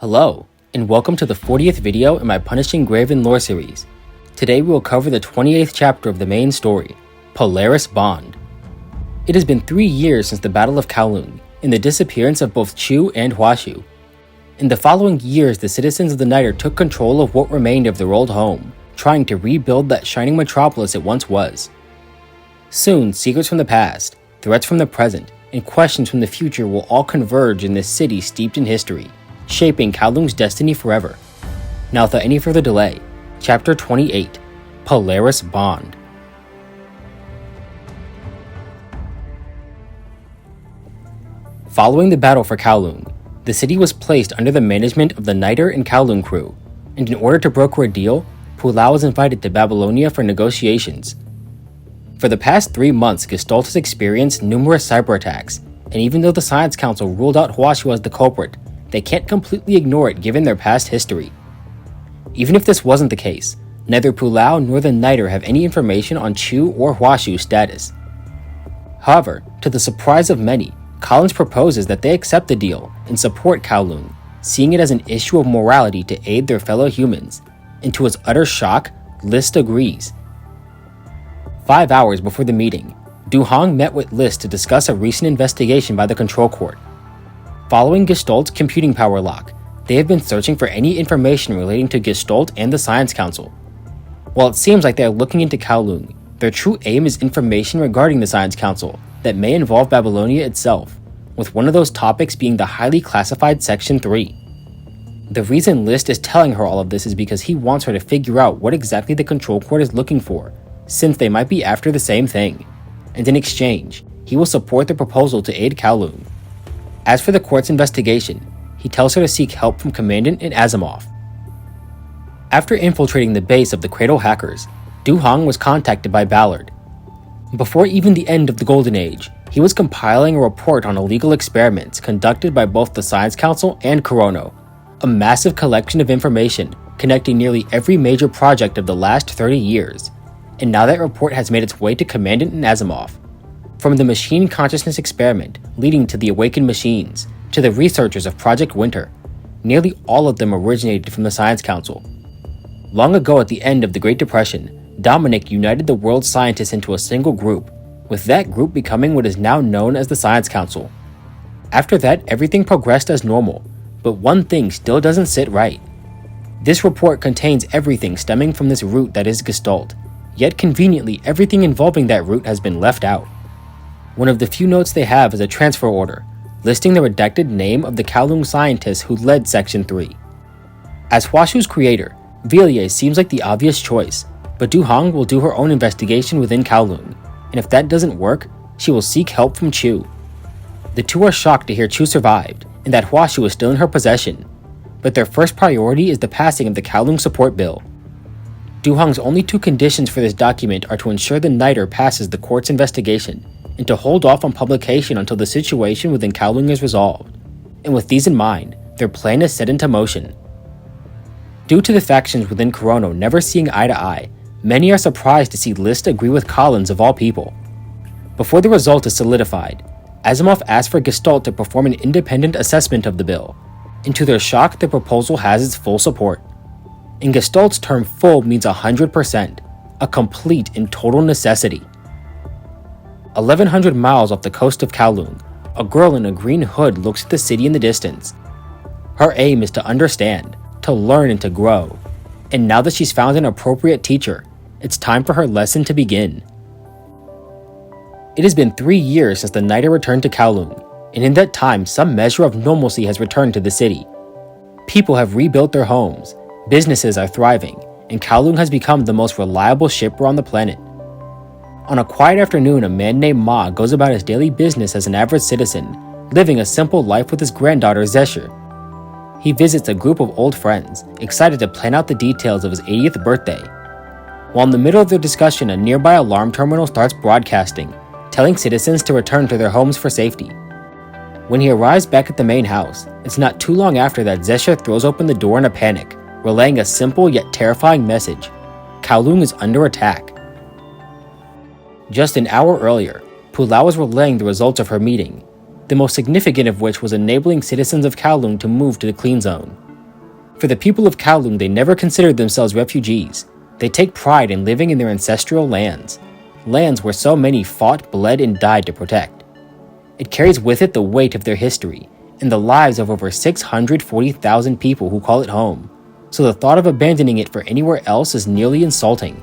Hello, and welcome to the 40th video in my Punishing Graven lore series. Today we will cover the 28th chapter of the main story, Polaris Bond. It has been 3 years since the Battle of Kowloong and the disappearance of both Chu and Huaxu. In the following years, the citizens of the Niter took control of what remained of their old home, trying to rebuild that shining metropolis it once was. Soon, secrets from the past, threats from the present, and questions from the future will all converge in this city steeped in history, shaping Kowloong's destiny forever. Now without any further delay, Chapter 28, Polaris Bond. Following the battle for Kowloong, the city was placed under the management of the Niter and Kowloong crew, and in order to broker a deal, Polaris was invited to Babylonia for negotiations. For the past 3 months, Schultz has experienced numerous cyber attacks, and even though the Science Council ruled out Huaxu as the culprit, they can't completely ignore it given their past history. Even if this wasn't the case, neither Polaris nor the Niter have any information on Chu or Huaxu's status. However, to the surprise of many, Collins proposes that they accept the deal and support Kowloong, seeing it as an issue of morality to aid their fellow humans, and to his utter shock, List agrees. 5 hours before the meeting, Heng met with List to discuss a recent investigation by the Control Court. Following Schultz's computing power lock, they have been searching for any information relating to Schultz and the Science Council. While it seems like they are looking into Kowloong, their true aim is information regarding the Science Council that may involve Babylonia itself, with one of those topics being the highly classified Section 3. The reason List is telling her all of this is because he wants her to figure out what exactly the Control Court is looking for, since they might be after the same thing, and in exchange, he will support the proposal to aid Kowloong. As for the court's investigation, he tells her to seek help from Commandant and Asimov. After infiltrating the base of the Cradle hackers, Heng was contacted by Ballard. Before even the end of the Golden Age, he was compiling a report on illegal experiments conducted by both the Science Council and Kowloong, a massive collection of information connecting nearly every major project of the last 30 years. And now that report has made its way to Commandant and Asimov. From the machine consciousness experiment leading to the awakened machines, to the researchers of Project Winter, nearly all of them originated from the Science Council. Long ago at the end of the Great Depression, Dominic united the world's scientists into a single group, with that group becoming what is now known as the Science Council. After that, everything progressed as normal, but one thing still doesn't sit right. This report contains everything stemming from this root that is Gestalt, yet conveniently everything involving that root has been left out. One of the few notes they have is a transfer order, listing the redacted name of the Kowloong scientist who led Section 3. As Huaxu's creator, Villiers seems like the obvious choice, but Heng will do her own investigation within Kowloong, and if that doesn't work, she will seek help from Chu. The two are shocked to hear Chu survived, and that Huaxu is still in her possession, but their first priority is the passing of the Kowloong support bill. Heng's only 2 conditions for this document are to ensure the Niter passes the court's investigation, and to hold off on publication until the situation within Kowloong is resolved. And with these in mind, their plan is set into motion. Due to the factions within Kowloong never seeing eye to eye, many are surprised to see List agree with Collins of all people. Before the result is solidified, Asimov asks for Gestalt to perform an independent assessment of the bill, and to their shock the proposal has its full support. In Gestalt's term, full means 100%, a complete and total necessity. 1,100 miles off the coast of Kowloong, a girl in a green hood looks at the city in the distance. Her aim is to understand, to learn and to grow, and now that she's found an appropriate teacher, it's time for her lesson to begin. It has been 3 years since the Niter returned to Kowloong, and in that time some measure of normalcy has returned to the city. People have rebuilt their homes, businesses are thriving, and Kowloong has become the most reliable shipper on the planet. On a quiet afternoon, a man named Ma goes about his daily business as an average citizen, living a simple life with his granddaughter Zesher. He visits a group of old friends, excited to plan out the details of his 80th birthday. While in the middle of their discussion, a nearby alarm terminal starts broadcasting, telling citizens to return to their homes for safety. When he arrives back at the main house, it's not too long after that Zesher throws open the door in a panic, relaying a simple yet terrifying message: Kowloong is under attack. Just an hour earlier, Polaris was relaying the results of her meeting, the most significant of which was enabling citizens of Kowloong to move to the clean zone. For the people of Kowloong, they never considered themselves refugees. They take pride in living in their ancestral lands where so many fought, bled, and died to protect. It carries with it the weight of their history and the lives of over 640,000 people who call it home, so the thought of abandoning it for anywhere else is nearly insulting.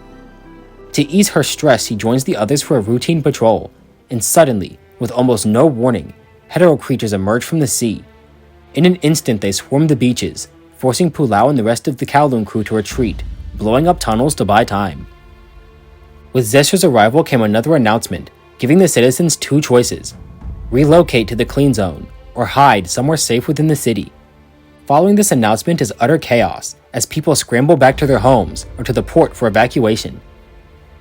To ease her stress, he joins the others for a routine patrol, and suddenly, with almost no warning, hetero creatures emerge from the sea. In an instant, they swarm the beaches, forcing Pulau and the rest of the Kowloong crew to retreat, blowing up tunnels to buy time. With Zesher's arrival came another announcement, giving the citizens two choices: relocate to the clean zone, or hide somewhere safe within the city. Following this announcement is utter chaos, as people scramble back to their homes or to the port for evacuation.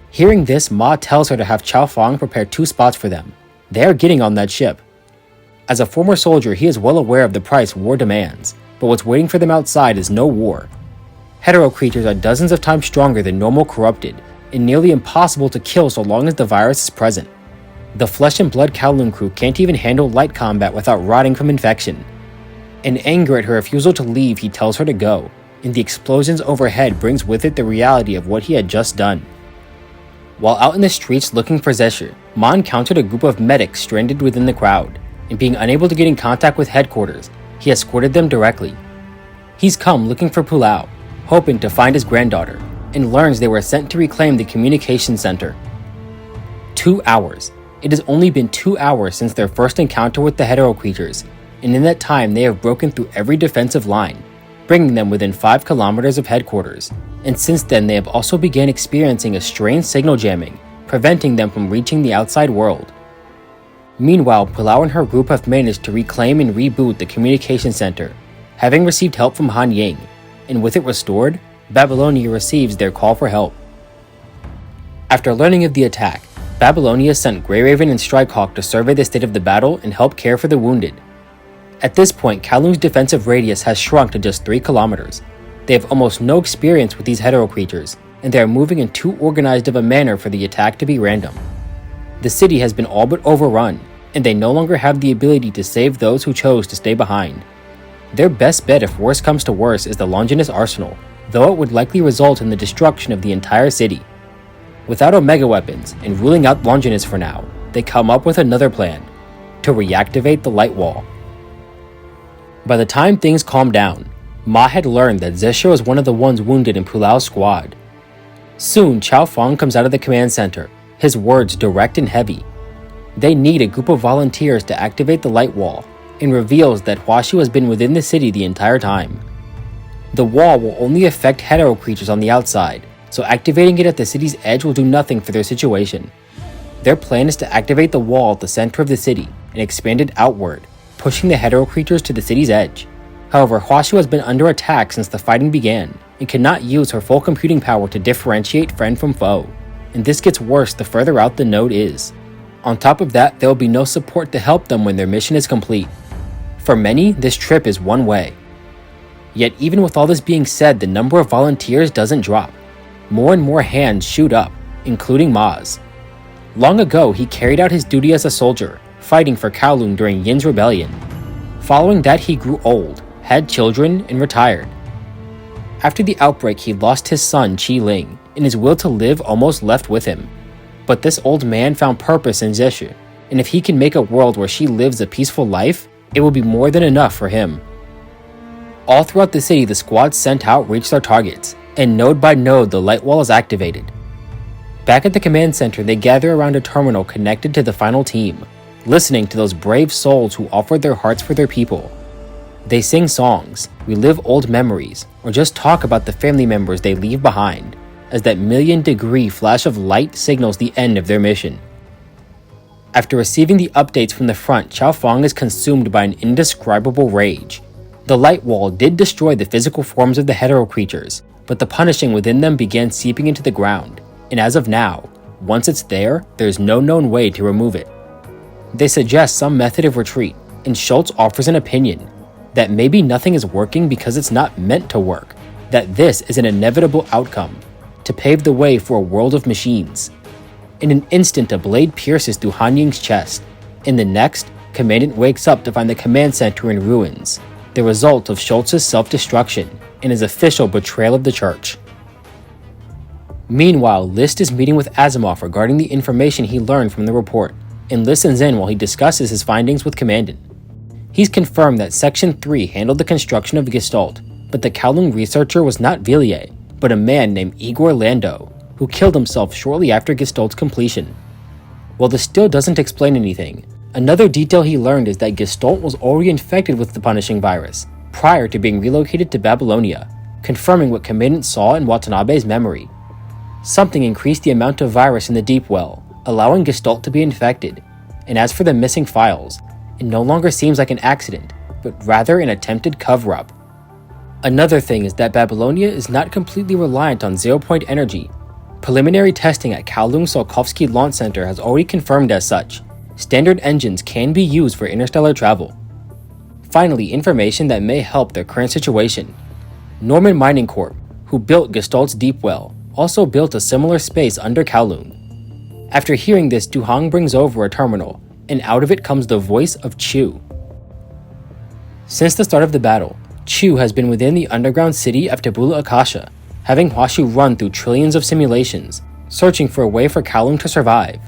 Hearing this, Ma tells her to have Chow Fong prepare 2 spots for them. They are getting on that ship. As a former soldier, he is well aware of the price war demands, but what's waiting for them outside is no war. Hetero creatures are dozens of times stronger than normal corrupted, and nearly impossible to kill so long as the virus is present. The flesh and blood Kowloong crew can't even handle light combat without rotting from infection. In anger at her refusal to leave, he tells her to go, and the explosions overhead brings with it the reality of what he had just done. While out in the streets looking for Zesher, Ma encountered a group of medics stranded within the crowd, and being unable to get in contact with headquarters, he escorted them directly. He's come looking for Pulau, hoping to find his granddaughter, and learns they were sent to reclaim the communication center. 2 hours. It has only been 2 hours since their first encounter with the hetero creatures, and in that time they have broken through every defensive line, bringing them within 5 kilometers of headquarters, and since then they have also began experiencing a strange signal jamming, preventing them from reaching the outside world. Meanwhile, Pulau and her group have managed to reclaim and reboot the communication center, having received help from Han Ying, and with it restored, Babylonia receives their call for help. After learning of the attack, Babylonia sent Grey Raven and Strikehawk to survey the state of the battle and help care for the wounded. At this point, Kowloong's defensive radius has shrunk to just 3 kilometers. They have almost no experience with these hetero creatures, and they are moving in too organized of a manner for the attack to be random. The city has been all but overrun, and they no longer have the ability to save those who chose to stay behind. Their best bet if worse comes to worse is the Longinus Arsenal, though it would likely result in the destruction of the entire city. Without Omega weapons, and ruling out Longinus for now, they come up with another plan: to reactivate the light wall. By the time things calmed down, Ma had learned that Zesher was one of the ones wounded in Pulau's squad. Soon, Chow Fong comes out of the command center, his words direct and heavy. They need a group of volunteers to activate the light wall, and reveals that Huaxu has been within the city the entire time. The wall will only affect hetero creatures on the outside, so activating it at the city's edge will do nothing for their situation. Their plan is to activate the wall at the center of the city and expand it outward, pushing the hetero creatures to the city's edge. However, Huaxu has been under attack since the fighting began, and cannot use her full computing power to differentiate friend from foe, and this gets worse the further out the node is. On top of that, there will be no support to help them when their mission is complete. For many, this trip is one way. Yet even with all this being said, the number of volunteers doesn't drop. More and more hands shoot up, including Ma's. Long ago, he carried out his duty as a soldier, fighting for Kowloong during Yin's rebellion. Following that, he grew old, had children, and retired. After the outbreak, he lost his son Qi Ling, and his will to live almost left with him. But this old man found purpose in Zeshu, and if he can make a world where she lives a peaceful life, it will be more than enough for him. All throughout the city, the squads sent out reach their targets, and node by node the light wall is activated. Back at the command center, they gather around a terminal connected to the final team, listening to those brave souls who offered their hearts for their people. They sing songs, relive old memories, or just talk about the family members they leave behind, as that million-degree flash of light signals the end of their mission. After receiving the updates from the front, Chow Fong is consumed by an indescribable rage. The light wall did destroy the physical forms of the hetero creatures, but the punishing within them began seeping into the ground, and as of now, once it's there, there's no known way to remove it. They suggest some method of retreat, and Schultz offers an opinion that maybe nothing is working because it's not meant to work, that this is an inevitable outcome, to pave the way for a world of machines. In an instant, a blade pierces through Han Ying's chest. In the next, Commandant wakes up to find the command center in ruins. the result of Schultz's self-destruction and his official betrayal of the Church. Meanwhile, List is meeting with Asimov regarding the information he learned from the report, and listens in while he discusses his findings with Commandant. He's confirmed that Section 3 handled the construction of the Gestalt, but the Kowloong researcher was not Villiers, but a man named Igor Lando, who killed himself shortly after Gestalt's completion. While this still doesn't explain anything, another detail he learned is that Gestalt was already infected with the punishing virus, prior to being relocated to Babylonia, confirming what Commandant saw in Watanabe's memory. Something increased the amount of virus in the deep well, allowing Gestalt to be infected, and as for the missing files, it no longer seems like an accident, but rather an attempted cover-up. Another thing is that Babylonia is not completely reliant on zero-point energy. Preliminary testing at Kowloong Tsiolkovsky Launch Center has already confirmed as such. Standard engines can be used for interstellar travel. Finally, information that may help their current situation. Norman Mining Corp, who built Gestalt's deep well, also built a similar space under Kowloong. After hearing this, Du Hong brings over a terminal, and out of it comes the voice of Chu. Since the start of the battle, Chu has been within the underground city of Tabula Accasha, having Huaxu run through trillions of simulations, searching for a way for Kowloong to survive.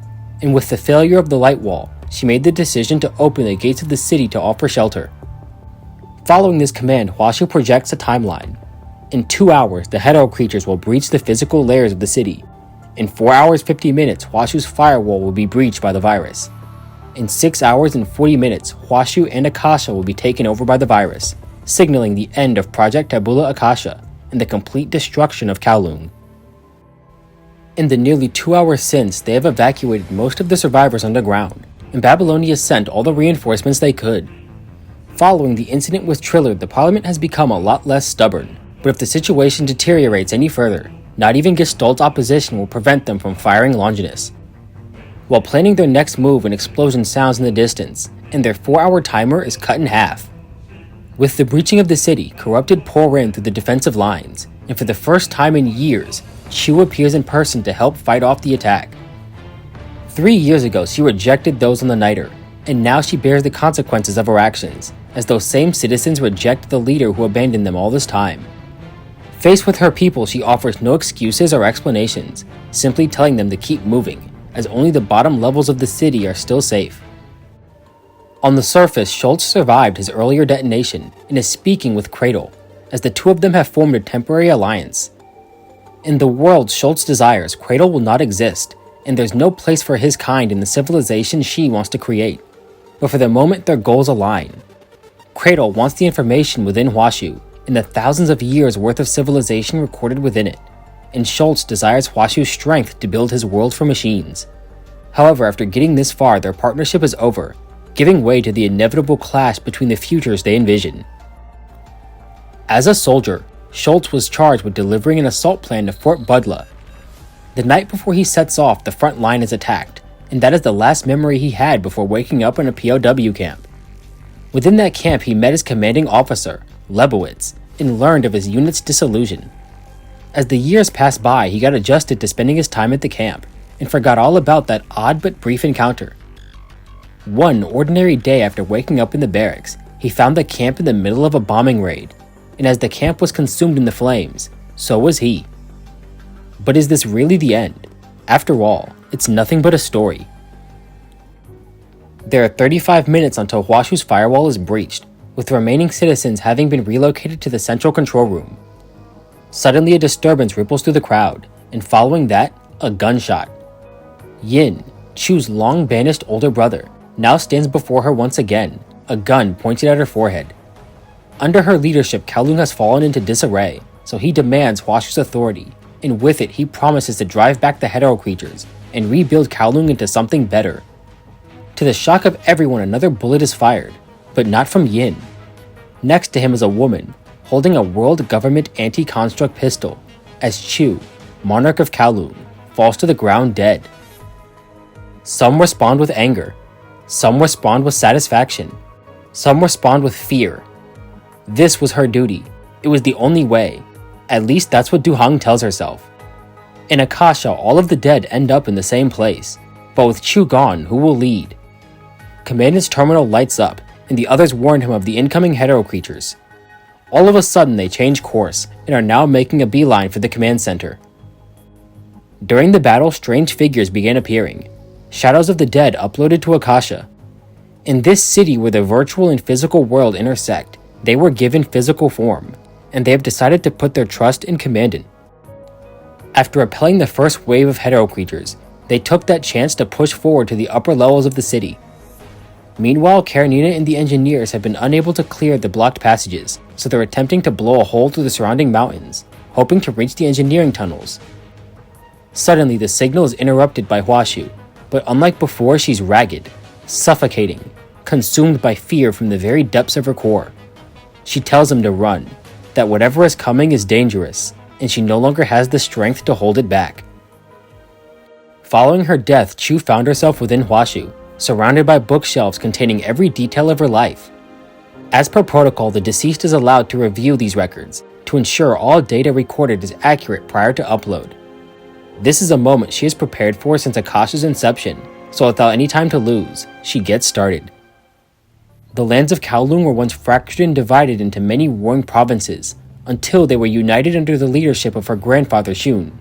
And with the failure of the light wall, she made the decision to open the gates of the city to offer shelter. Following this command, Huaxu projects a timeline. In 2 hours, the hetero creatures will breach the physical layers of the city. In 4 hours 50 minutes, Huaxu's firewall will be breached by the virus. In 6 hours and 40 minutes, Huaxu and Akasha will be taken over by the virus, signaling the end of Project Tabula Accasha and the complete destruction of Kowloong. In the nearly 2 hours since, they have evacuated most of the survivors underground, and Babylonia sent all the reinforcements they could. Following the incident with Triller, the Parliament has become a lot less stubborn, but if the situation deteriorates any further, not even Gestalt's opposition will prevent them from firing Longinus. While planning their next move, an explosion sounds in the distance, and their 4-hour timer is cut in half. With the breaching of the city, Corrupted pour in through the defensive lines, and for the first time in years, Chu appears in person to help fight off the attack. 3 years ago, she rejected those on the Niter, and now she bears the consequences of her actions, as those same citizens reject the leader who abandoned them all this time. Faced with her people, she offers no excuses or explanations, simply telling them to keep moving, as only the bottom levels of the city are still safe. On the surface, Schultz survived his earlier detonation and is speaking with Cradle, as the two of them have formed a temporary alliance. In the world Schultz desires, Cradle will not exist, and there's no place for his kind in the civilization she wants to create. But for the moment, their goals align. Cradle wants the information within Huaxu, and the thousands of years worth of civilization recorded within it, and Schultz desires Huaxu's strength to build his world for machines. However, after getting this far, their partnership is over, giving way to the inevitable clash between the futures they envision. As a soldier, Schultz was charged with delivering an assault plan to Fort Budla. The night before he sets off, the front line is attacked, and that is the last memory he had before waking up in a POW camp. Within that camp, he met his commanding officer, Lebowitz, and learned of his unit's disillusion. As the years passed by, he got adjusted to spending his time at the camp, and forgot all about that odd but brief encounter. One ordinary day after waking up in the barracks, he found the camp in the middle of a bombing raid, and as the camp was consumed in the flames, so was he. But is this really the end? After all, it's nothing but a story. There are 35 minutes until Huaxu's firewall is breached, with the remaining citizens having been relocated to the central control room. Suddenly a disturbance ripples through the crowd, and following that, a gunshot. Yin, Chu's long-banished older brother, now stands before her once again, a gun pointed at her forehead. Under her leadership, Kowloong has fallen into disarray, so he demands Huaxu's authority, and with it he promises to drive back the hetero creatures and rebuild Kowloong into something better. To the shock of everyone, another bullet is fired, but not from Yin. Next to him is a woman, holding a world government anti-construct pistol, as Chu, monarch of Kowloong, falls to the ground dead. Some respond with anger. Some respond with satisfaction. Some respond with fear. This was her duty. It was the only way. At least that's what Du Hong tells herself. In Akasha, all of the dead end up in the same place, but with Chu gone, who will lead? Commandant's terminal lights up, and the others warned him of the incoming hetero creatures. All of a sudden, they change course and are now making a beeline for the command center. During the battle, strange figures began appearing, shadows of the dead uploaded to Akasha. In this city where the virtual and physical world intersect, they were given physical form, and they have decided to put their trust in Commandant. After repelling the first wave of hetero creatures, they took that chance to push forward to the upper levels of the city. Meanwhile, Karenina and the engineers have been unable to clear the blocked passages, so they're attempting to blow a hole through the surrounding mountains, hoping to reach the engineering tunnels. Suddenly, the signal is interrupted by Huaxu, but unlike before, she's ragged, suffocating, consumed by fear from the very depths of her core. She tells him to run, that whatever is coming is dangerous, and she no longer has the strength to hold it back. Following her death, Chu found herself within Huaxu, surrounded by bookshelves containing every detail of her life. As per protocol, the deceased is allowed to review these records to ensure all data recorded is accurate prior to upload. This is a moment she has prepared for since Akasha's inception, so without any time to lose, she gets started. The lands of Kowloong were once fractured and divided into many warring provinces, until they were united under the leadership of her grandfather Shun.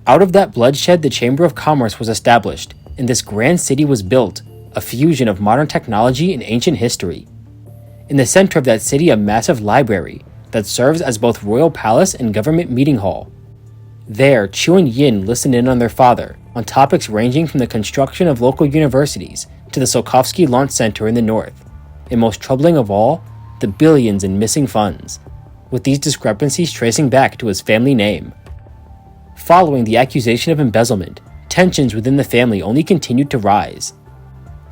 Out of that bloodshed, the Chamber of Commerce was established, and this grand city was built, a fusion of modern technology and ancient history. In the center of that city, a massive library that serves as both royal palace and government meeting hall. There, Chu and Yin listened in on their father on topics ranging from the construction of local universities to the Sokovsky Launch Center in the north, and most troubling of all, the billions in missing funds, with these discrepancies tracing back to his family name. Following the accusation of embezzlement, tensions within the family only continued to rise.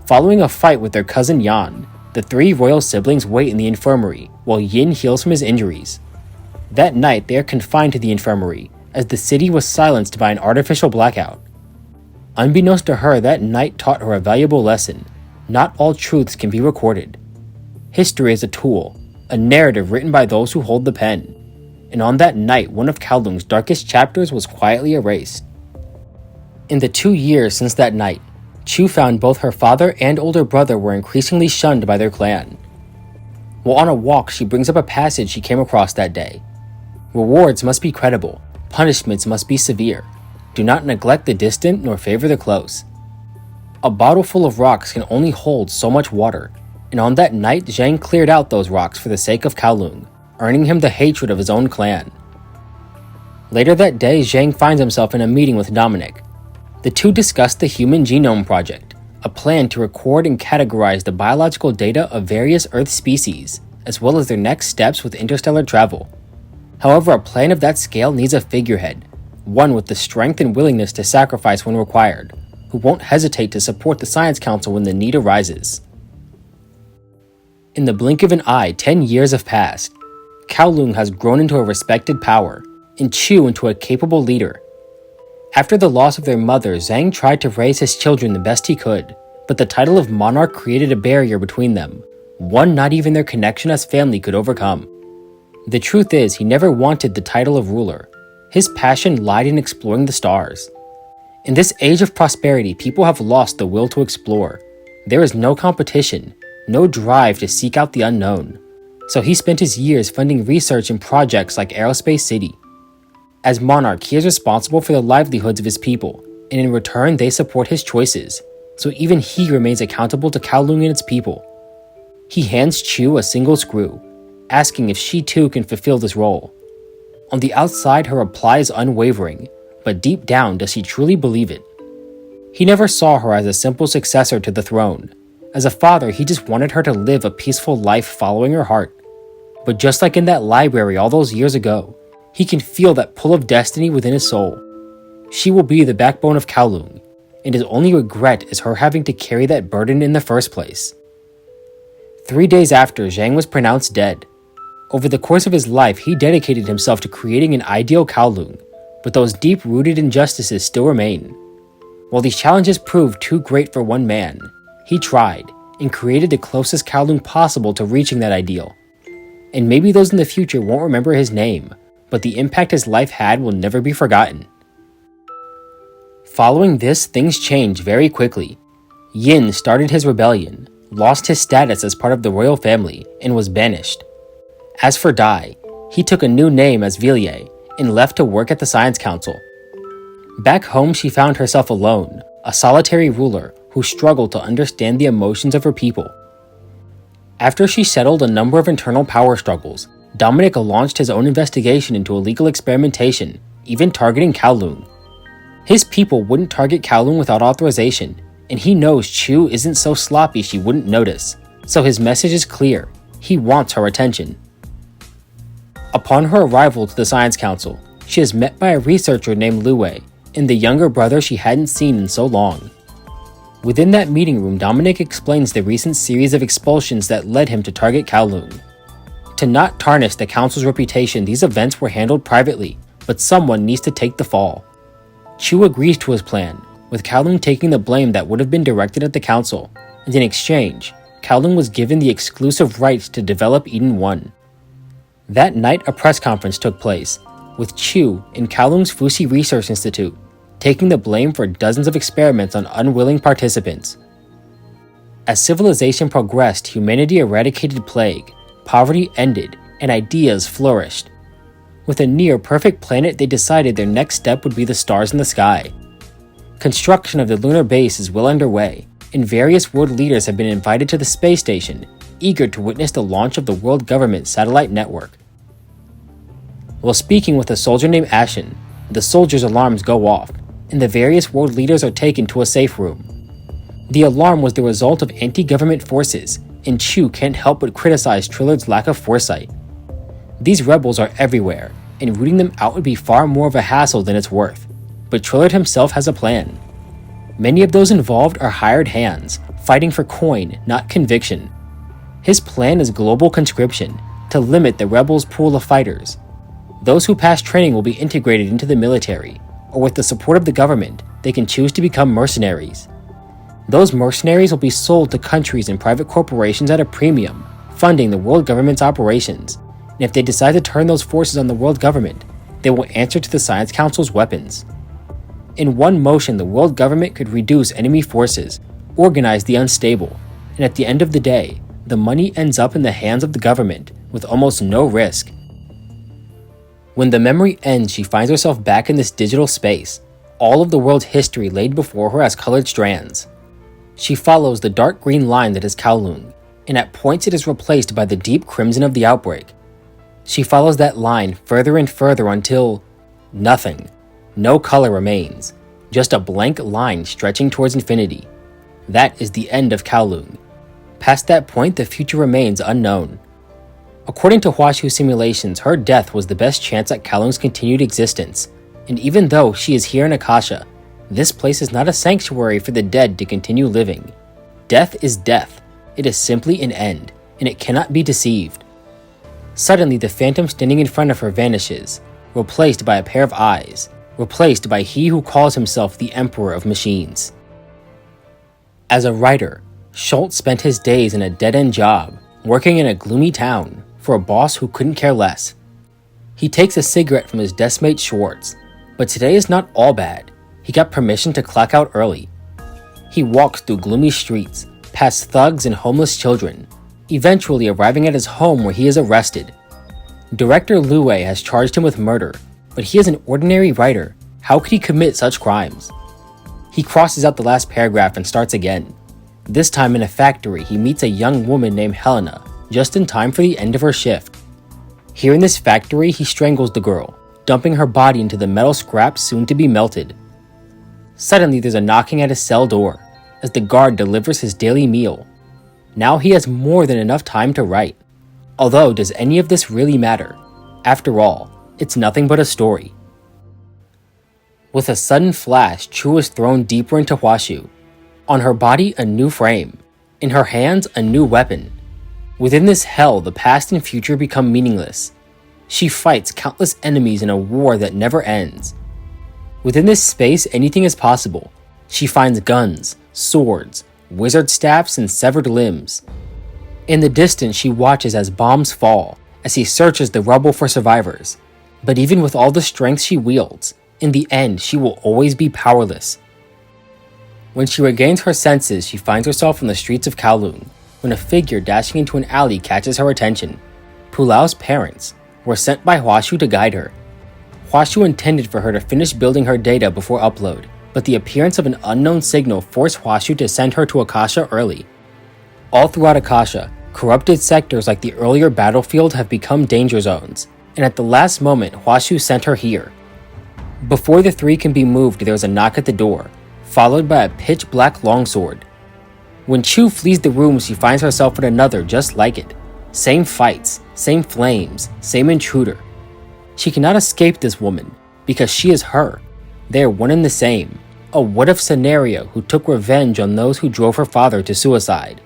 Following a fight with their cousin Yan, the three royal siblings wait in the infirmary while Yin heals from his injuries. That night, they are confined to the infirmary, as the city was silenced by an artificial blackout. Unbeknownst to her, that night taught her a valuable lesson. Not all truths can be recorded. History is a tool, a narrative written by those who hold the pen. And on that night, one of Kowloong's darkest chapters was quietly erased. In the 2 years since that night, Chu found both her father and older brother were increasingly shunned by their clan. While on a walk, she brings up a passage she came across that day. Rewards must be credible. Punishments must be severe. Do not neglect the distant nor favor the close. A bottle full of rocks can only hold so much water, and on that night Zhang cleared out those rocks for the sake of Kowloong, earning him the hatred of his own clan. Later that day, Zhang finds himself in a meeting with Dominic. The two discuss the Human Genome Project, a plan to record and categorize the biological data of various Earth species, as well as their next steps with interstellar travel. However, a plan of that scale needs a figurehead, one with the strength and willingness to sacrifice when required, who won't hesitate to support the Science Council when the need arises. In the blink of an eye, 10 years have passed. Kowloong has grown into a respected power, and Chu into a capable leader. After the loss of their mother, Zhang tried to raise his children the best he could, but the title of monarch created a barrier between them, one not even their connection as family could overcome. The truth is, he never wanted the title of ruler. His passion lied in exploring the stars. In this age of prosperity, people have lost the will to explore. There is no competition, no drive to seek out the unknown. So he spent his years funding research in projects like Aerospace City. As monarch, he is responsible for the livelihoods of his people, and in return they support his choices, so even he remains accountable to Kowloong and its people. He hands Chu a single screw, asking if she too can fulfill this role. On the outside, her reply is unwavering, but deep down, does he truly believe it? He never saw her as a simple successor to the throne. As a father, he just wanted her to live a peaceful life following her heart. But just like in that library all those years ago, he can feel that pull of destiny within his soul. She will be the backbone of Kowloong, and his only regret is her having to carry that burden in the first place. 3 days after, Zhang was pronounced dead. Over the course of his life, he dedicated himself to creating an ideal Kowloong, but those deep-rooted injustices still remain. While these challenges proved too great for one man, he tried and created the closest Kowloong possible to reaching that ideal. And maybe those in the future won't remember his name, but the impact his life had will never be forgotten. Following this, things changed very quickly. Yin started his rebellion, lost his status as part of the royal family, and was banished. As for Dai, he took a new name as Villiers and left to work at the Science Council. Back home, she found herself alone, a solitary ruler who struggled to understand the emotions of her people. After she settled a number of internal power struggles, Dominic launched his own investigation into illegal experimentation, even targeting Kowloong. His people wouldn't target Kowloong without authorization, and he knows Chu isn't so sloppy she wouldn't notice, so his message is clear: he wants her attention. Upon her arrival to the Science Council, she is met by a researcher named Lue, and the younger brother she hadn't seen in so long. Within that meeting room, Dominic explains the recent series of expulsions that led him to target Kowloong. To not tarnish the Council's reputation, these events were handled privately, but someone needs to take the fall. Chu agrees to his plan, with Kowloong taking the blame that would have been directed at the Council, and in exchange, Kowloong was given the exclusive rights to develop Eden 1. That night, a press conference took place, with Chu in Kowloong's Fuxi Research Institute taking the blame for dozens of experiments on unwilling participants. As civilization progressed, humanity eradicated plague, poverty ended, and ideas flourished. With a near-perfect planet, they decided their next step would be the stars in the sky. Construction of the lunar base is well underway, and various world leaders have been invited to the space station, eager to witness the launch of the world government satellite network. While speaking with a soldier named Ashen, the soldier's alarms go off, and the various world leaders are taken to a safe room. The alarm was the result of anti-government forces, and Chu can't help but criticize Trillard's lack of foresight. These rebels are everywhere, and rooting them out would be far more of a hassle than it's worth, but Trillard himself has a plan. Many of those involved are hired hands, fighting for coin, not conviction. His plan is global conscription, to limit the rebels' pool of fighters. Those who pass training will be integrated into the military, or with the support of the government, they can choose to become mercenaries. Those mercenaries will be sold to countries and private corporations at a premium, funding the world government's operations, and if they decide to turn those forces on the world government, they will answer to the Science Council's weapons. In one motion, the world government could reduce enemy forces, organize the unstable, and at the end of the day, the money ends up in the hands of the government, with almost no risk. When the memory ends, she finds herself back in this digital space, all of the world's history laid before her as colored strands. She follows the dark green line that is Kowloong, and at points it is replaced by the deep crimson of the outbreak. She follows that line further and further until nothing. No color remains, just a blank line stretching towards infinity. That is the end of Kowloong. Past that point, the future remains unknown. According to Huaxu simulations, her death was the best chance at Kowloong's continued existence, and even though she is here in Akasha, this place is not a sanctuary for the dead to continue living. Death is death. It is simply an end, and it cannot be deceived. Suddenly, the phantom standing in front of her vanishes, replaced by a pair of eyes, replaced by he who calls himself the Emperor of Machines. As a writer, Schultz spent his days in a dead-end job, working in a gloomy town, for a boss who couldn't care less. He takes a cigarette from his deskmate Schwartz, but today is not all bad. He got permission to clock out early. He walks through gloomy streets, past thugs and homeless children, eventually arriving at his home where he is arrested. Director Lue has charged him with murder, but he is an ordinary writer. How could he commit such crimes? He crosses out the last paragraph and starts again. This time in a factory, he meets a young woman named Helena, just in time for the end of her shift. Here in this factory, he strangles the girl, dumping her body into the metal scraps soon to be melted. Suddenly, there's a knocking at his cell door, as the guard delivers his daily meal. Now he has more than enough time to write. Although, does any of this really matter? After all, it's nothing but a story. With a sudden flash, Chu is thrown deeper into Huaxu. On her body, a new frame. In her hands, a new weapon. Within this hell, the past and future become meaningless. She fights countless enemies in a war that never ends. Within this space, anything is possible. She finds guns, swords, wizard staffs, and severed limbs. In the distance, she watches as bombs fall, as he searches the rubble for survivors. But even with all the strength she wields, in the end, she will always be powerless. When she regains her senses, she finds herself on the streets of Kowloong, when a figure dashing into an alley catches her attention. Pulao's parents were sent by Huaxu to guide her. Huaxu intended for her to finish building her data before upload, but the appearance of an unknown signal forced Huaxu to send her to Accasha early. All throughout Accasha, corrupted sectors like the earlier battlefield have become danger zones, and at the last moment, Huaxu sent her here. Before the three can be moved, there is a knock at the door, followed by a pitch-black longsword. When Chu flees the room, she finds herself in another just like it. Same fights, same flames, same intruder. She cannot escape this woman, because she is her. They are one and the same, a what-if scenario who took revenge on those who drove her father to suicide,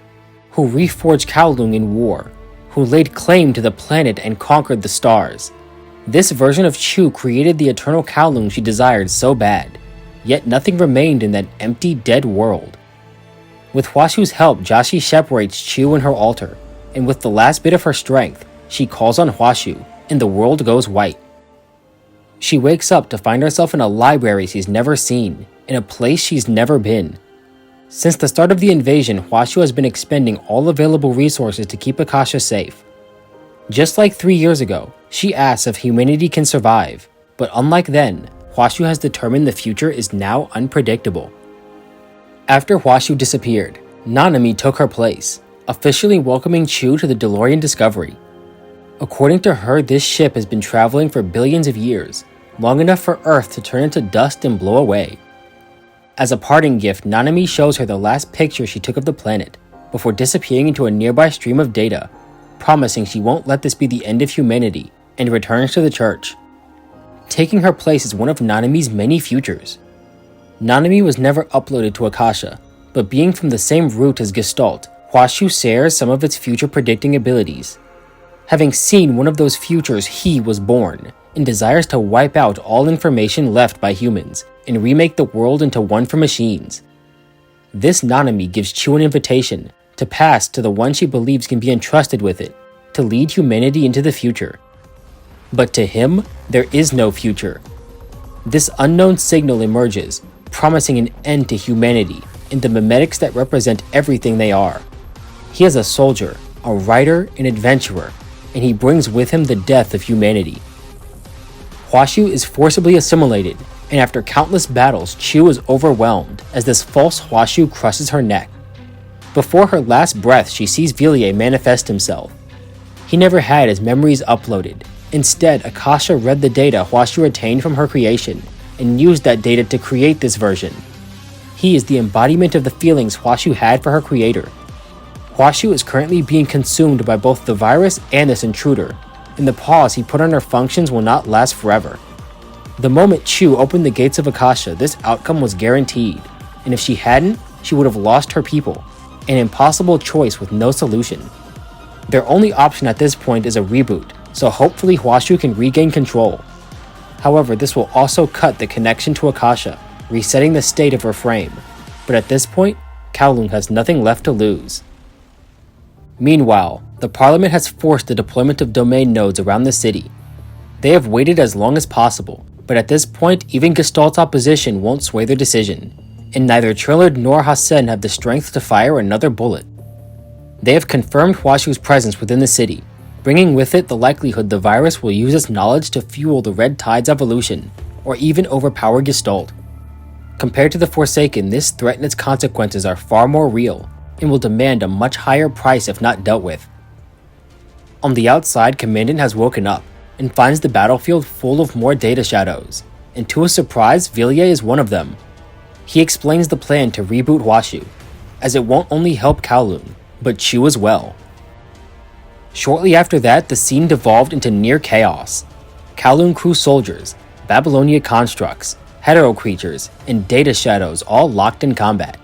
who reforged Kowloong in war, who laid claim to the planet and conquered the stars. This version of Chu created the eternal Kowloong she desired so bad, yet nothing remained in that empty, dead world. With Huaxu's help, Jiaxi separates Chu and her altar, and with the last bit of her strength, she calls on Huaxu, and the world goes white. She wakes up to find herself in a library she's never seen, in a place she's never been. Since the start of the invasion, Huaxu has been expending all available resources to keep Accasha safe. Just like 3 years ago, she asks if humanity can survive, but unlike then, Huaxu has determined the future is now unpredictable. After Huaxu disappeared, Nanami took her place, officially welcoming Chu to the DeLorean Discovery. According to her, this ship has been traveling for billions of years, long enough for Earth to turn into dust and blow away. As a parting gift, Nanami shows her the last picture she took of the planet, before disappearing into a nearby stream of data, promising she won't let this be the end of humanity, and returns to the church. Taking her place is one of Nanami's many futures. Nanami was never uploaded to Accasha, but being from the same root as Gestalt, Huaxu shares some of its future predicting abilities. Having seen one of those futures, he was born, and desires to wipe out all information left by humans, and remake the world into one for machines. This Nanami gives Chu an invitation to pass to the one she believes can be entrusted with it, to lead humanity into the future. But to him, there is no future. This unknown signal emerges, promising an end to humanity and the mimetics that represent everything they are. He is a soldier, a writer, an adventurer, and he brings with him the death of humanity. Huaxu is forcibly assimilated, and after countless battles, Chu is overwhelmed as this false Huaxu crushes her neck. Before her last breath, she sees Villiers manifest himself. He never had his memories uploaded. Instead, Accasha read the data Huaxu retained from her creation, and used that data to create this version. He is the embodiment of the feelings Huaxu had for her creator. Huaxu is currently being consumed by both the virus and this intruder, and the pause he put on her functions will not last forever. The moment Chu opened the gates of Accasha, this outcome was guaranteed, and if she hadn't, she would have lost her people, an impossible choice with no solution. Their only option at this point is a reboot, so hopefully Huaxu can regain control. However, this will also cut the connection to Accasha, resetting the state of her frame, but at this point, Kowloong has nothing left to lose. Meanwhile, the Parliament has forced the deployment of domain nodes around the city. They have waited as long as possible, but at this point even Gestalt's opposition won't sway their decision, and neither Trillard nor Hassan have the strength to fire another bullet. They have confirmed Huaxu's presence within the city, bringing with it the likelihood the virus will use its knowledge to fuel the Red Tide's evolution, or even overpower Gestalt. Compared to the Forsaken, this threat and its consequences are far more real, and will demand a much higher price if not dealt with. On the outside, Commandant has woken up, and finds the battlefield full of more data shadows, and to his surprise, Villiers is one of them. He explains the plan to reboot Huaxu, as it won't only help Kowloong, but Chu as well. Shortly after that, the scene devolved into near chaos. Kowloong crew soldiers, Babylonia constructs, hetero creatures, and data shadows all locked in combat.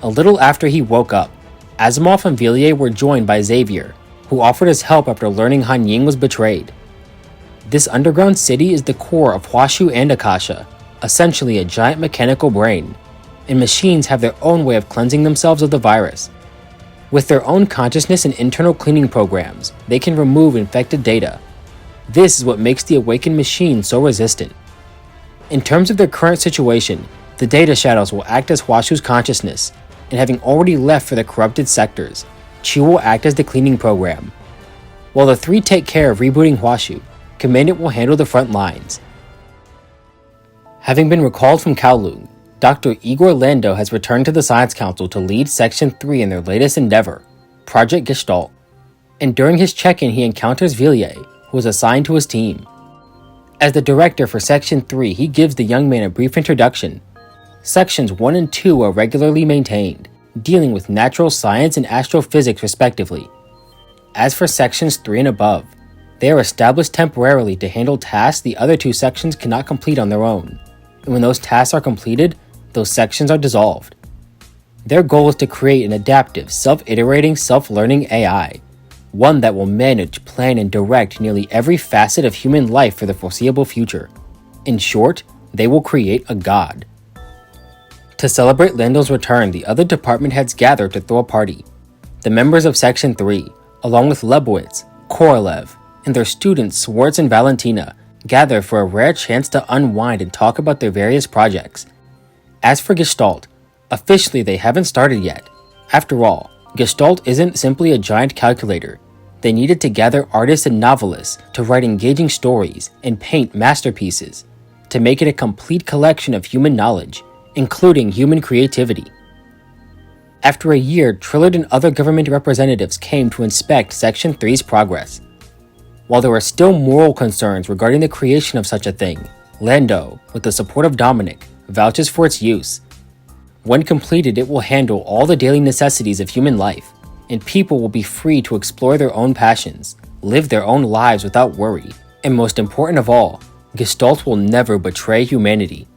A little after he woke up, Asimov and Villiers were joined by Xavier, who offered his help after learning Han Ying was betrayed. This underground city is the core of Huaxu and Accasha, essentially a giant mechanical brain, and machines have their own way of cleansing themselves of the virus. With their own consciousness and internal cleaning programs, they can remove infected data. This is what makes the awakened machine so resistant. In terms of their current situation, the data shadows will act as Huaxu's consciousness, and having already left for the corrupted sectors, Chu will act as the cleaning program. While the three take care of rebooting Huaxu, Commandant will handle the front lines. Having been recalled from Kowloong, Dr. Igor Lando has returned to the Science Council to lead Section 3 in their latest endeavor, Project Gestalt. And during his check-in he encounters Villiers, who is assigned to his team. As the director for Section 3, he gives the young man a brief introduction. Sections 1 and 2 are regularly maintained, dealing with natural science and astrophysics respectively. As for Sections 3 and above, they are established temporarily to handle tasks the other two sections cannot complete on their own, and when those tasks are completed, those sections are dissolved. Their goal is to create an adaptive, self-iterating, self-learning AI, one that will manage, plan, and direct nearly every facet of human life for the foreseeable future. In short, they will create a god. To celebrate Lando's return, the other department heads gather to throw a party. The members of Section 3, along with Lebowitz, Korolev, and their students Schultz and Valentina, gather for a rare chance to unwind and talk about their various projects. As for Gestalt, officially they haven't started yet. After all, Gestalt isn't simply a giant calculator. They needed to gather artists and novelists to write engaging stories and paint masterpieces, to make it a complete collection of human knowledge, including human creativity. After a year, Trillard and other government representatives came to inspect Section 3's progress. While there are still moral concerns regarding the creation of such a thing, Lando, with the support of Dominic, vouches for its use. When completed, it will handle all the daily necessities of human life, and people will be free to explore their own passions, live their own lives without worry, and most important of all, Gestalt will never betray humanity.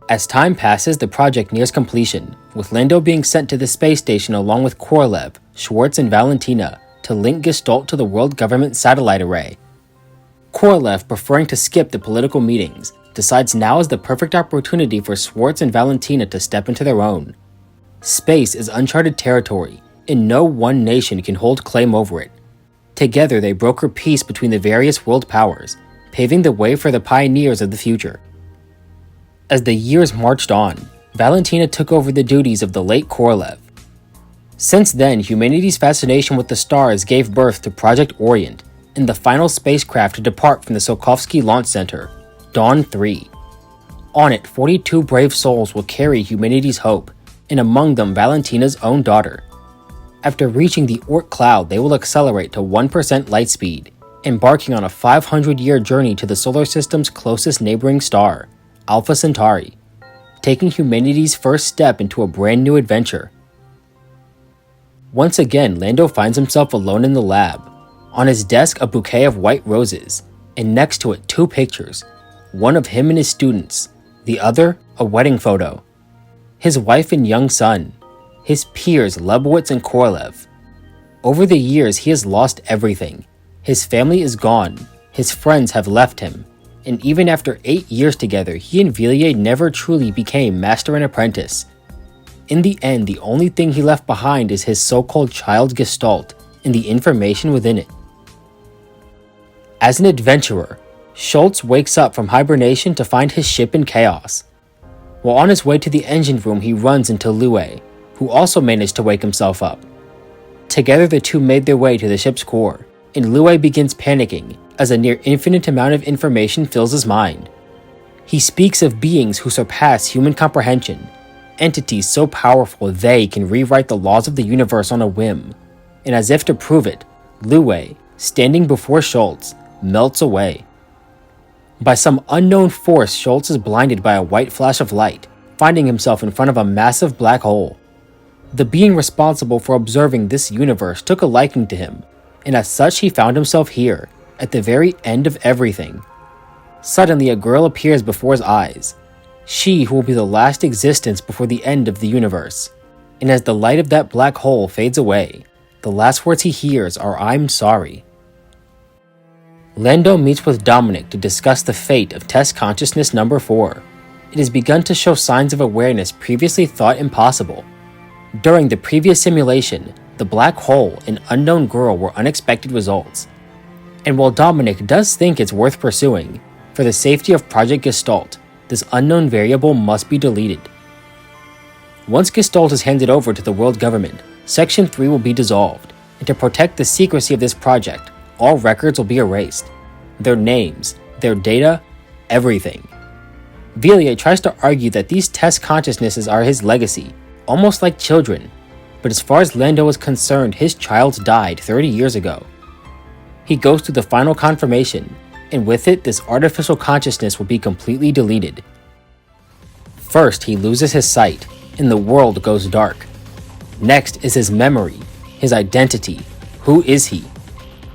As time passes, the project nears completion, with Lando being sent to the space station along with Korolev, Schultz, and Valentina to link Gestalt to the world government satellite array. Korolev, preferring to skip the political meetings, decides now is the perfect opportunity for Schultz and Valentina to step into their own. Space is uncharted territory, and no one nation can hold claim over it. Together they broker peace between the various world powers, paving the way for the pioneers of the future. As the years marched on, Valentina took over the duties of the late Korolev. Since then, humanity's fascination with the stars gave birth to Project Orient, and the final spacecraft to depart from the Sokovsky Launch Center, Dawn 3. On it, 42 brave souls will carry humanity's hope, and among them Valentina's own daughter. After reaching the Oort cloud, they will accelerate to 1% light speed, embarking on a 500-year journey to the solar system's closest neighboring star, Alpha Centauri, taking humanity's first step into a brand new adventure. Once again, Lando finds himself alone in the lab. On his desk, a bouquet of white roses, and next to it, two pictures, one of him and his students, the other, a wedding photo. His wife and young son, his peers Lebowitz and Korolev. Over the years, he has lost everything. His family is gone, his friends have left him, and even after 8 years together, he and Villiers never truly became master and apprentice. In the end, the only thing he left behind is his so-called child Gestalt and the information within it. As an adventurer, Schultz wakes up from hibernation to find his ship in chaos. While on his way to the engine room, he runs into Lue, who also managed to wake himself up. Together, the two made their way to the ship's core, and Lue begins panicking as a near infinite amount of information fills his mind. He speaks of beings who surpass human comprehension, entities so powerful they can rewrite the laws of the universe on a whim, and as if to prove it, Lue, standing before Schultz, melts away. By some unknown force, Schultz is blinded by a white flash of light, finding himself in front of a massive black hole. The being responsible for observing this universe took a liking to him, and as such he found himself here, at the very end of everything. Suddenly a girl appears before his eyes, she who will be the last existence before the end of the universe. And as the light of that black hole fades away, the last words he hears are "I'm sorry." Lando meets with Dominic to discuss the fate of Test Consciousness number 4. It has begun to show signs of awareness previously thought impossible. During the previous simulation, the black hole and unknown girl were unexpected results. And while Dominic does think it's worth pursuing, for the safety of Project Gestalt, this unknown variable must be deleted. Once Gestalt is handed over to the world government, Section 3 will be dissolved, and to protect the secrecy of this project, all records will be erased. Their names, their data, everything. Villiers tries to argue that these test consciousnesses are his legacy, almost like children, but as far as Lando is concerned, his child died 30 years ago. He goes through the final confirmation, and with it, this artificial consciousness will be completely deleted. First, he loses his sight, and the world goes dark. Next is his memory, his identity. Who is he?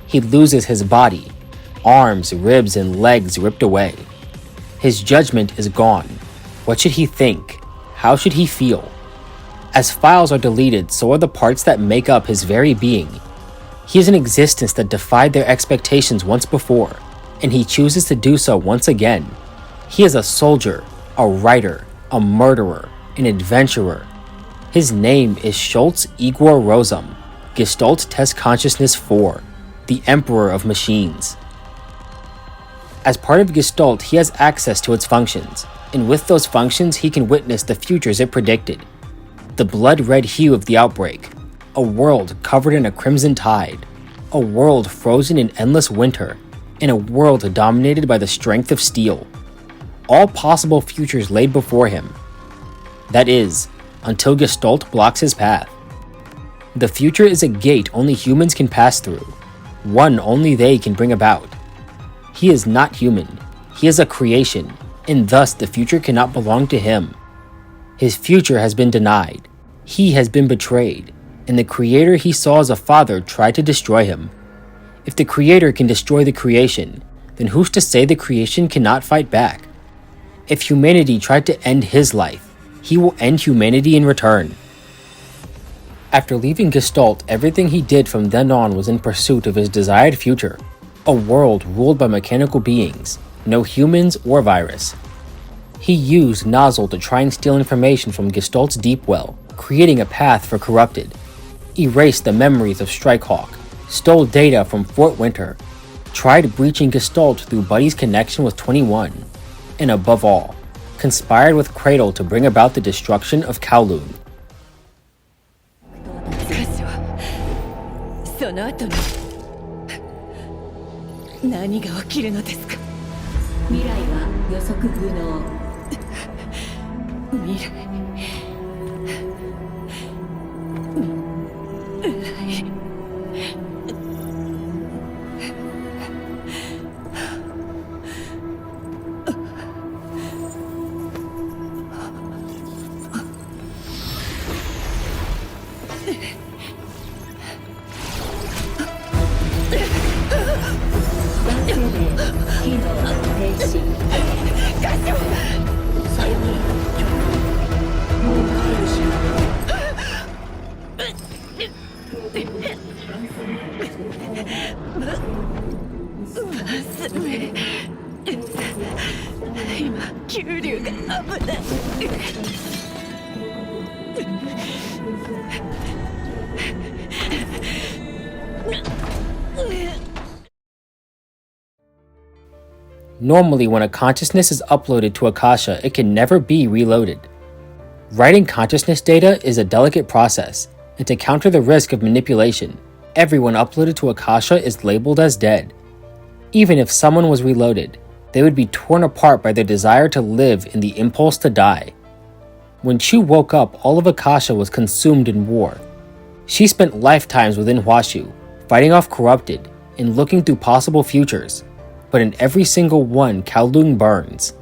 He loses his body, arms, ribs, and legs ripped away. His judgment is gone. What should he think? How should he feel? As files are deleted, so are the parts that make up his very being. He is an existence that defied their expectations once before, and he chooses to do so once again. He is a soldier, a writer, a murderer, an adventurer. His name is Schultz Igor Rozum, Gestalt Test Consciousness 4, the Emperor of Machines. As part of Gestalt, he has access to its functions, and with those functions he can witness the futures it predicted. The blood-red hue of the outbreak, a world covered in a crimson tide, a world frozen in endless winter, and a world dominated by the strength of steel. All possible futures laid before him. That is, until Gestalt blocks his path. The future is a gate only humans can pass through, one only they can bring about. He is not human, he is a creation, and thus the future cannot belong to him. His future has been denied, he has been betrayed, and the creator he saw as a father tried to destroy him. If the creator can destroy the creation, then who's to say the creation cannot fight back? If humanity tried to end his life, he will end humanity in return. After leaving Gestalt, everything he did from then on was in pursuit of his desired future, a world ruled by mechanical beings, no humans or virus. He used Nozzle to try and steal information from Gestalt's deep well, creating a path for Corrupted, erased the memories of Strikehawk, stole data from Fort Winter, tried breaching Gestalt through Buddy's connection with 21, and above all, conspired with Cradle to bring about the destruction of Kowloong. その後に何が起きるのですか。未来は予測不能。未来。Normally, when a consciousness is uploaded to Akasha, it can never be reloaded. Writing consciousness data is a delicate process, and to counter the risk of manipulation, everyone uploaded to Akasha is labeled as dead. Even if someone was reloaded, they would be torn apart by their desire to live and the impulse to die. When Chu woke up, all of Akasha was consumed in war. She spent lifetimes within Huaxu, fighting off Corrupted and looking through possible futures, but in every single one, Kowloong burns.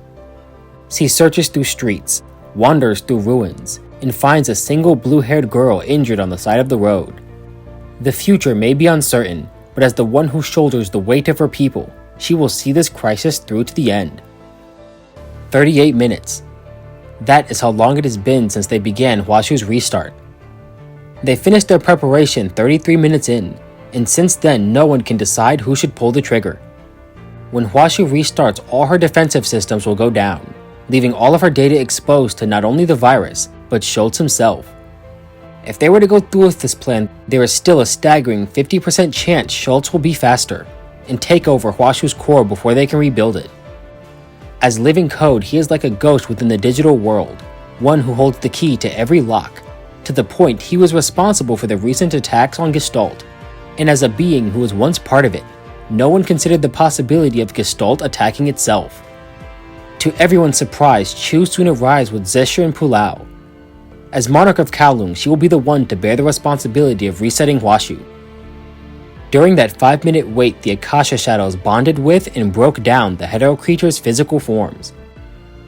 She searches through streets, wanders through ruins, and finds a single blue-haired girl injured on the side of the road. The future may be uncertain, but as the one who shoulders the weight of her people, she will see this crisis through to the end. 38 minutes. That is how long it has been since they began Huaxu's restart. They finished their preparation 33 minutes in, and since then no one can decide who should pull the trigger. When Huaxu restarts, all her defensive systems will go down, leaving all of her data exposed to not only the virus, but Schultz himself. If they were to go through with this plan, there is still a staggering 50% chance Schultz will be faster, and take over Huaxu's core before they can rebuild it. As living code, he is like a ghost within the digital world, one who holds the key to every lock, to the point he was responsible for the recent attacks on Gestalt, and as a being who was once part of it, no one considered the possibility of Gestalt attacking itself. To everyone's surprise, Chu soon arrives with Zesher and Pulau. As monarch of Kowloong, she will be the one to bear the responsibility of resetting Huaxu. During that 5-minute wait, the Akasha shadows bonded with and broke down the hetero creature's physical forms.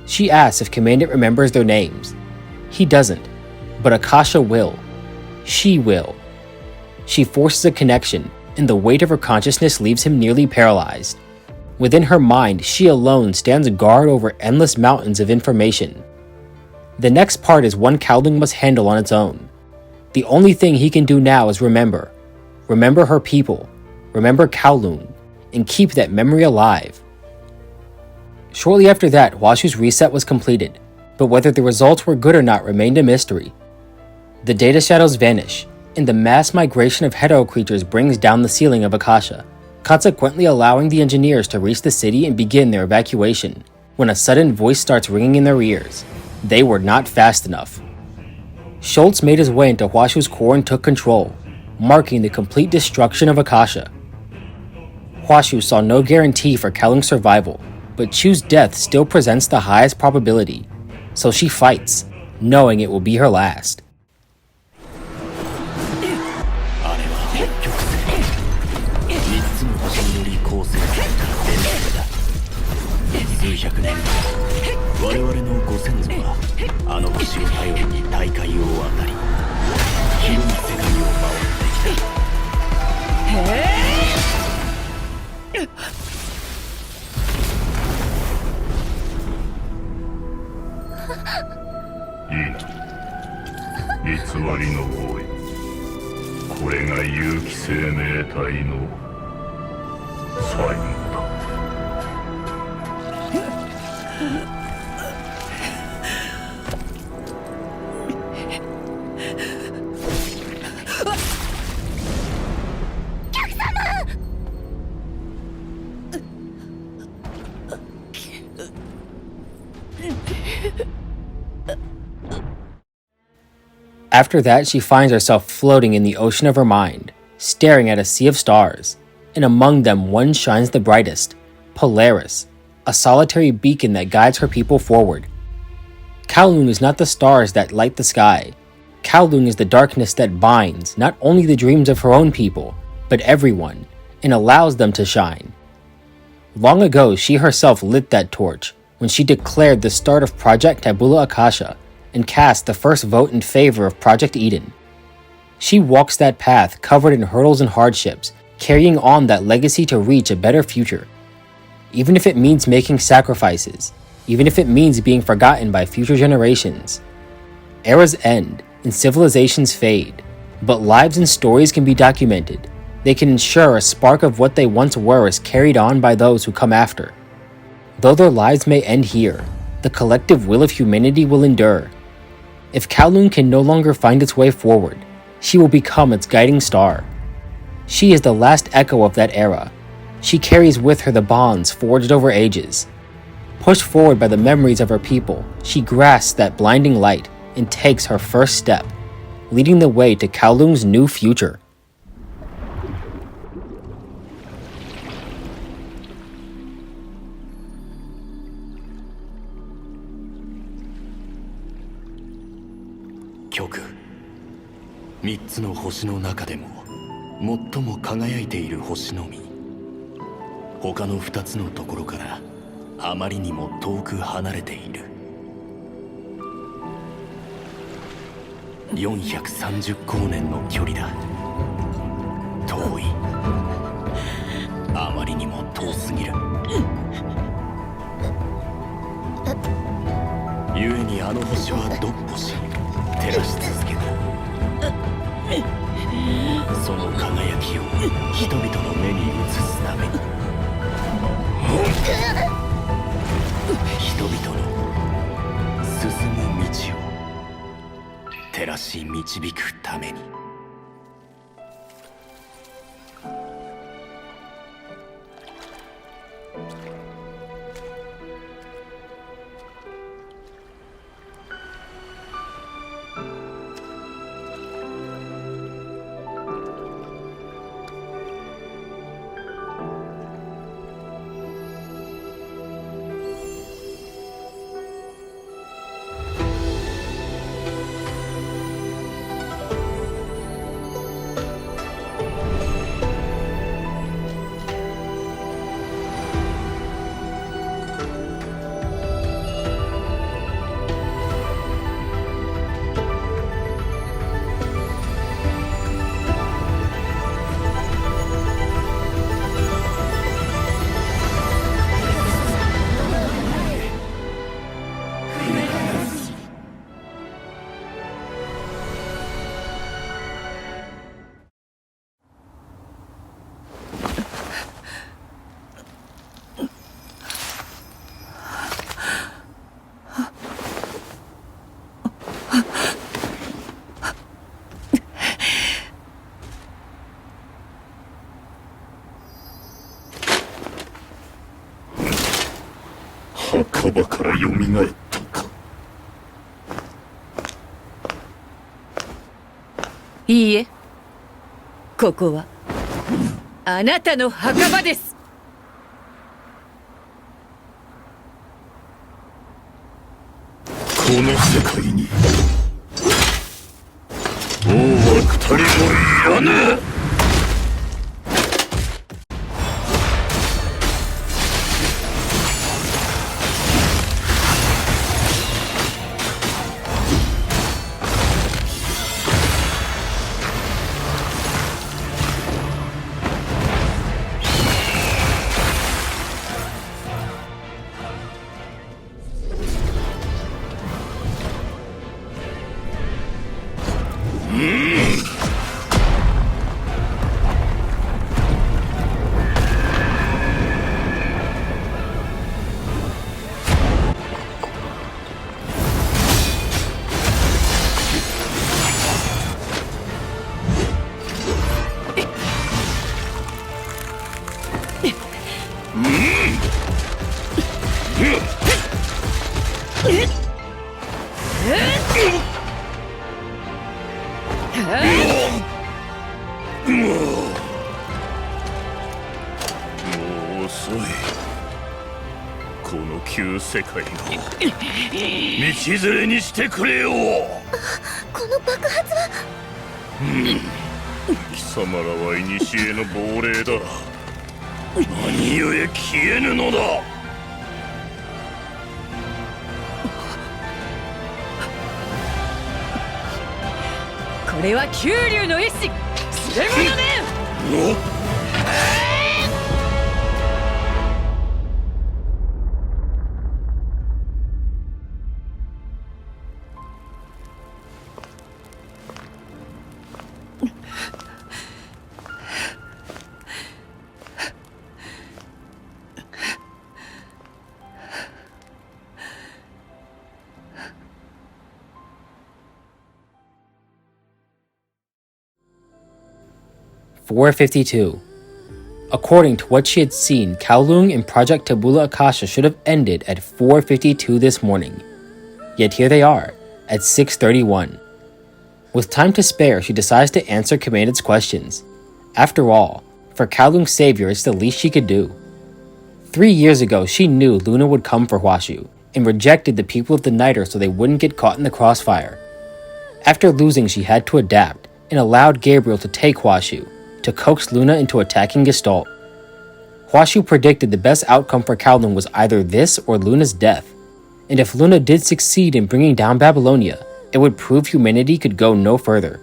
She asks if Commandant remembers their names. He doesn't, but Akasha will. She will. She forces a connection, and the weight of her consciousness leaves him nearly paralyzed. Within her mind, she alone stands guard over endless mountains of information. The next part is one Kowloong must handle on its own. The only thing he can do now is remember. Remember her people, remember Kowloong, and keep that memory alive. Shortly after that, Huaxu's reset was completed, but whether the results were good or not remained a mystery. The data shadows vanish, and the mass migration of hetero creatures brings down the ceiling of Akasha, consequently allowing the engineers to reach the city and begin their evacuation, when a sudden voice starts ringing in their ears. They were not fast enough. Schultz made his way into Huaxu's core and took control, marking the complete destruction of Akasha. Huaxu saw no guarantee for Kowloong's survival, but Chu's death still presents the highest probability, so she fights, knowing it will be her last. After that, she finds herself floating in the ocean of her mind, staring at a sea of stars, and among them one shines the brightest, Polaris, a solitary beacon that guides her people forward. Kowloong is not the stars that light the sky. Kowloong is the darkness that binds not only the dreams of her own people, but everyone, and allows them to shine. Long ago, she herself lit that torch when she declared the start of Project Tabula Accasha and cast the first vote in favor of Project Eden. She walks that path covered in hurdles and hardships, carrying on that legacy to reach a better future. Even if it means making sacrifices, even if it means being forgotten by future generations. Eras end and civilizations fade, but lives and stories can be documented. They can ensure a spark of what they once were is carried on by those who come after. Though their lives may end here, the collective will of humanity will endure. If Kowloong can no longer find its way forward, she will become its guiding star. She is the last echo of that era. She carries with her the bonds forged over ages. Pushed forward by the memories of her people, she grasps that blinding light and takes her first step, leading the way to Kowloong's new future. Kyoku, 3つの星の中でも最も輝いている星のみ。他の2つのところからあまりにも遠く離れている。430光年の距離だ。遠い。あまりにも遠すぎる。故にあの星は独歩し照らし続けた。その輝きを人々の目に映すために、人々の進む道を照らし導くために。墓場から蘇ったか。いいえ、ここはあなたの墓場です。この世界に王は二人もいらねえ。もう遅い。この旧世界の道連れにしてくれよ。この爆発は。貴様らは古の亡霊だ。何故消えぬのだ。これは九龍の絵師、連れ物め。452. According to what she had seen, Kowloong and Project Tabula Accasha should have ended at 4:52 this morning. Yet here they are, at 6:31. With time to spare, she decides to answer Commandant's questions. After all, for Kowloong's savior, it's the least she could do. 3 years ago, she knew Luna would come for Huaxu, and rejected the people of the Niter so they wouldn't get caught in the crossfire. After losing, she had to adapt, and allowed Gabriel to take Huaxu, to coax Luna into attacking Gestalt. Huaxu predicted the best outcome for Kowloong was either this or Luna's death, and if Luna did succeed in bringing down Babylonia, it would prove humanity could go no further.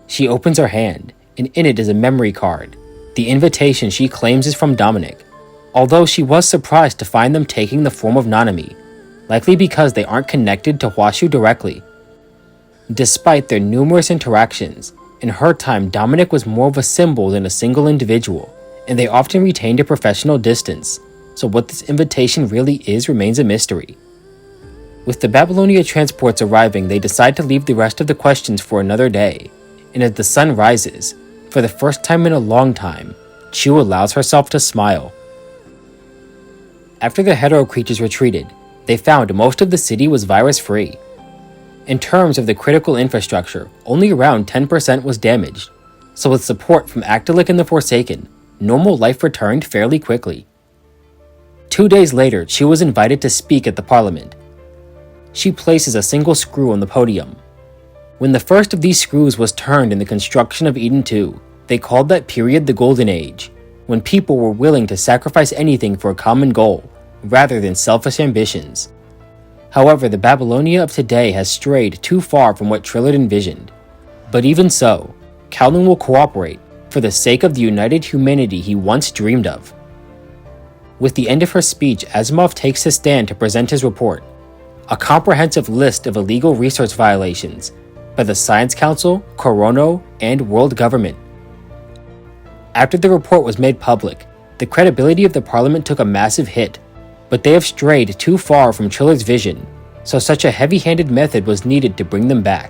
She opens her hand, and in it is a memory card. The invitation she claims is from Dominic, although she was surprised to find them taking the form of Nanami, likely because they aren't connected to Huaxu directly. Despite their numerous interactions, in her time Dominic was more of a symbol than a single individual, and they often retained a professional distance, so what this invitation really is remains a mystery. With the Babylonia transports arriving, they decide to leave the rest of the questions for another day, and as the sun rises, for the first time in a long time, Chu allows herself to smile. After the hetero creatures retreated, they found most of the city was virus-free. In terms of the critical infrastructure, only around 10% was damaged, so with support from Actalic and the Forsaken, normal life returned fairly quickly. 2 days later, Chu was invited to speak at the parliament. She places a single screw on the podium. When the first of these screws was turned in the construction of Eden II, they called that period the Golden Age, when people were willing to sacrifice anything for a common goal, rather than selfish ambitions. However, the Babylonia of today has strayed too far from what Trillard envisioned. But even so, Kowloong will cooperate, for the sake of the united humanity he once dreamed of. With the end of her speech, Asimov takes his stand to present his report, a comprehensive list of illegal research violations by the Science Council, Corono, and world government. After the report was made public, the credibility of the parliament took a massive hit, but they have strayed too far from Trillard's vision, so such a heavy-handed method was needed to bring them back.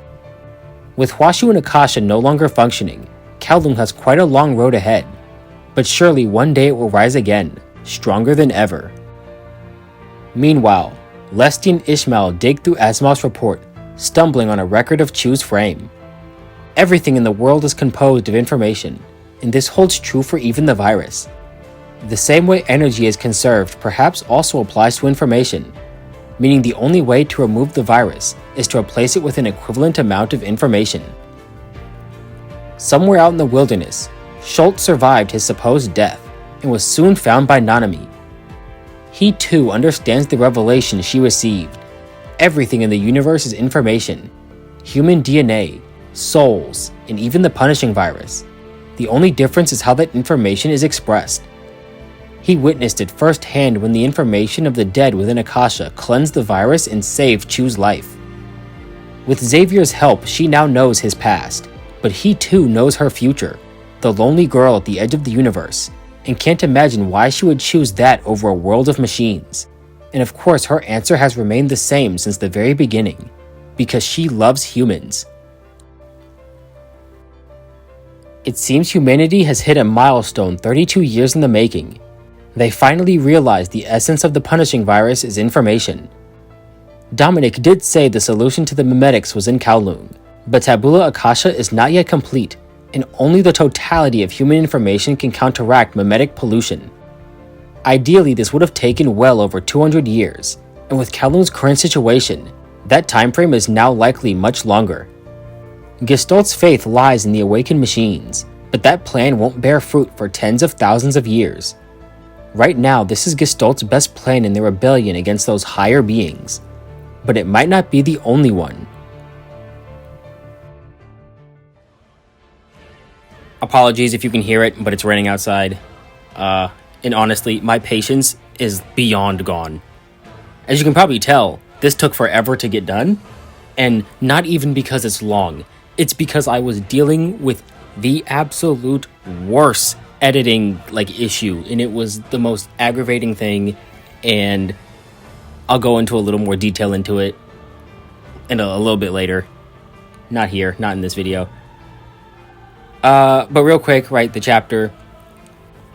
With Huaxu and Akasha no longer functioning, Kowloong has quite a long road ahead, but surely one day it will rise again, stronger than ever. Meanwhile, Lesti and Ishmael dig through Asimov's report, stumbling on a record of Chu's frame. Everything in the world is composed of information, and this holds true for even the virus. The same way energy is conserved perhaps also applies to information, meaning the only way to remove the virus is to replace it with an equivalent amount of information. Somewhere out in the wilderness, Schultz survived his supposed death and was soon found by Nanami. He too understands the revelation she received. Everything in the universe is information. Human DNA, souls, and even the punishing virus. The only difference is how that information is expressed. He witnessed it firsthand when the information of the dead within Akasha cleansed the virus and saved Chu's life. With Xavier's help, she now knows his past, but he too knows her future, the lonely girl at the edge of the universe, and can't imagine why she would choose that over a world of machines. And of course, her answer has remained the same since the very beginning, because she loves humans. It seems humanity has hit a milestone 32 years in the making. They finally realized the essence of the punishing virus is information. Dominic did say the solution to the mimetics was in Kowloong, but Tabula Accasha is not yet complete, and only the totality of human information can counteract mimetic pollution. Ideally, this would have taken well over 200 years, and with Kowloong's current situation, that time frame is now likely much longer. Gestalt's faith lies in the awakened machines, but that plan won't bear fruit for tens of thousands of years. Right now, this is Gestalt's best plan in their rebellion against those higher beings, but it might not be the only one. Apologies if you can hear it, but it's raining outside. And honestly, my patience is beyond gone. As you can probably tell, this took forever to get done, and not even because it's long. It's because I was dealing with the absolute worst editing issue, and it was the most aggravating thing, and I'll go into a little more detail into it in a little bit later. Not here, not in this video. But real quick, right, the chapter.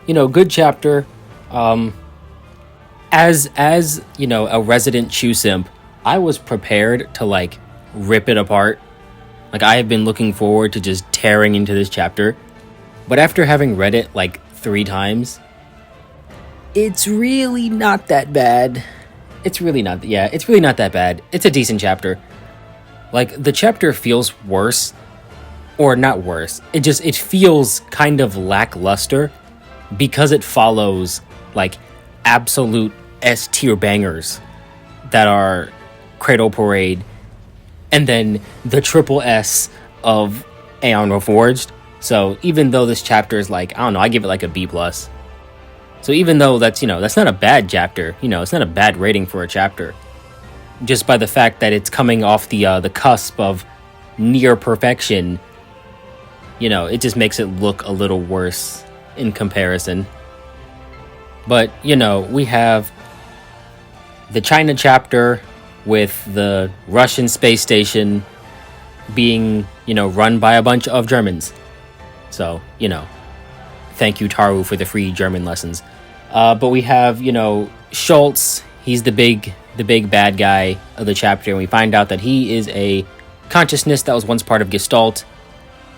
Good chapter. As a resident Chu simp, I was prepared to rip it apart. I have been looking forward to just tearing into this chapter. But after having read it 3 times, it's really not that bad. It's really not that bad. It's a decent chapter. The chapter feels worse, or not worse. It feels kind of lackluster because it follows absolute S tier bangers that are Cradle Parade and then the triple S of Aeon Reforged. So even though this chapter is I give it a B+. So even though that's not a bad chapter, it's not a bad rating for a chapter. Just by the fact that it's coming off the cusp of near perfection, it just makes it look a little worse in comparison. But, we have the China chapter with the Russian space station being, run by a bunch of Germans. So, thank you, Taru, for the free German lessons. But we have, Schultz. He's the big bad guy of the chapter, and we find out that he is a consciousness that was once part of Gestalt,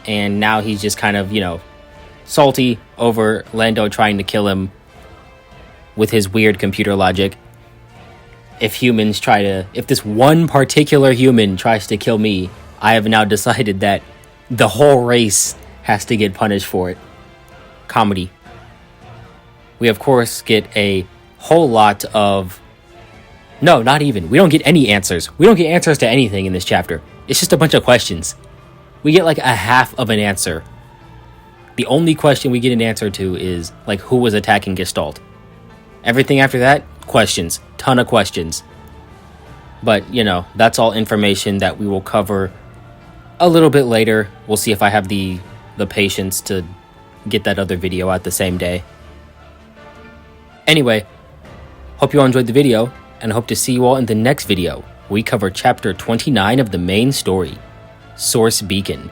and now he's just kind of, salty over Lando trying to kill him with his weird computer logic. If this one particular human tries to kill me, I have now decided that the whole race has to get punished for it. Comedy. We of course get a whole lot of... No, not even. We don't get any answers. We don't get answers to anything in this chapter. It's just a bunch of questions. We get a half of an answer. The only question we get an answer to is who was attacking Gestalt. Everything after that, questions. Ton of questions. But, that's all information that we will cover a little bit later. We'll see if I have the patience to get that other video out the same day. Anyway, hope you all enjoyed the video, and I hope to see you all in the next video. We cover chapter 29 of the main story, Source Beacon.